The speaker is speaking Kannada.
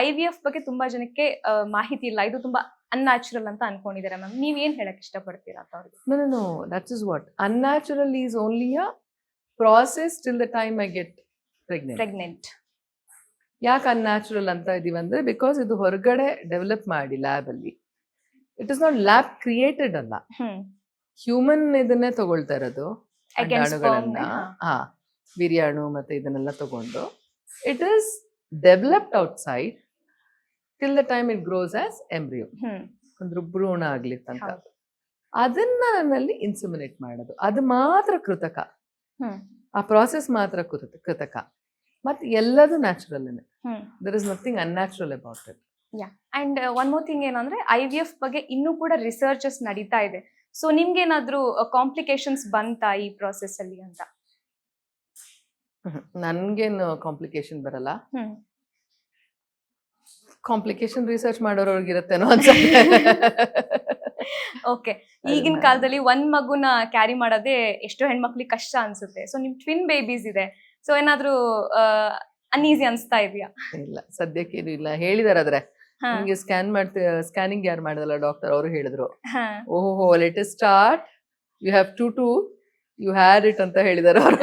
IVF ಬಗ್ಗೆ ತುಂಬಾ ಜನಕ್ಕೆ ಮಾಹಿತಿ ಇಲ್ಲ, ಇದು ತುಂಬಾ ಅನ್ಯಾಚುರಲ್ ಅಂತ ಅನ್ಕೊಂಡಿದ್ದಾರೆ ಮ್ಯಾಮ್. ನೀವ್ ಏನ್ ಹೇಳಕ್ ಇಷ್ಟಪಡ್ತೀರಾ ಅಂತ ಅವ್ರಿಗೆ? No. That is what. Unnatural is only a process till the time I get pregnant. ಯಾಕೆ ಅನ್ಯಾಚುರಲ್ ಅಂತ ಇದೀವಿ ಅಂದ್ರೆ ಬಿಕಾಸ್ ಇದು ಹೊರಗಡೆ ಡೆವಲಪ್ ಮಾಡಿ ಲ್ಯಾಬ್ ಅಲ್ಲಿ. It is not lab created ಅಲ್ಲ, ಹ್ಯೂಮನ್ ಇದನ್ನೇ ತಗೊಳ್ತಾ ಇರೋದು, ಅಂಡಾಣುಗಳನ್ನ, ವೀರ್ಯಾಣು ಮತ್ತೆ ಇದನ್ನೆಲ್ಲ ತಗೊಂಡು it is developed outside till the time it gross as embryo, ಒಂದು ಭ್ರೂಣ ಆಗ್ಲಿ ತನಕ. ಅದನ್ನ ನನ್ನಲ್ಲಿ ಇನ್ಸಿಮಿನೇಟ್ ಮಾಡೋದು, ಅದು ಮಾತ್ರ ಕೃತಕ. ಆ ಪ್ರಾಸೆಸ್ ಮಾತ್ರ ಕೃತಕ. ಮತ್ತೆ ಎಲ್ಲದು natural. There is nothing unnatural about it. And one more thing ಏನಂದ್ರೆ IVF ಬಗ್ಗೆ ಇನ್ನೂ ಕೂಡ ರಿಸರ್ಚಸ್ ನಡೀತಾ ಇದೆ. ಸೊ ನಿಮ್ಗೇನಾದ್ರೂ ಕಾಂಪ್ಲಿಕೇಶನ್ಸ್ ಬಂತಾ ಈ ಪ್ರಾಸೆಸ್ ಅಲ್ಲಿ ಅಂತ? ನನ್ಗೇನು ಕಾಂಪ್ಲಿಕೇಶನ್ ಬರಲ್ಲ. ಕಾಂಪ್ಲಿಕೇಶನ್ ರಿಸರ್ಚ್ ಮಾಡೋರವ್ರಿಗಿರತ್ತೇನೋ ಅನ್ಸುತ್ತೆ. ಓಕೆ, ಈಗಿನ ಕಾಲದಲ್ಲಿ ಒಂದ್ ಮಗುನ ಕ್ಯಾರಿ ಮಾಡೋದೇ ಎಷ್ಟೋ ಹೆಣ್ಮಕ್ಳಿಗೆ ಕಷ್ಟ ಅನ್ಸುತ್ತೆ. ಸೊ ನಿಮ್ ಟ್ವಿನ್ ಬೇಬೀಸ್ ಇದೆ, ಸೊ ಏನಾದ್ರೂ ಅನ್ಈಸಿ ಅನ್ಸ್ತಾ ಇದೆಯಾ? ಇಲ್ಲ, ಸದ್ಯಕ್ಕೇನು ಇಲ್ಲ. ಹೇಳಿದಾರಾದ್ರೆ ನಿಮ್ಗೆ ಸ್ಕ್ಯಾನಿಂಗ್ ಯಾರು ಮಾಡಿದಲ್ಲ ಡಾಕ್ಟರ್, ಅವರು ಹೇಳಿದ್ರು, ಓಹೋ let us start, you have to you had it ಅಂತ ಹೇಳಿದಾರೆ ಅವರು.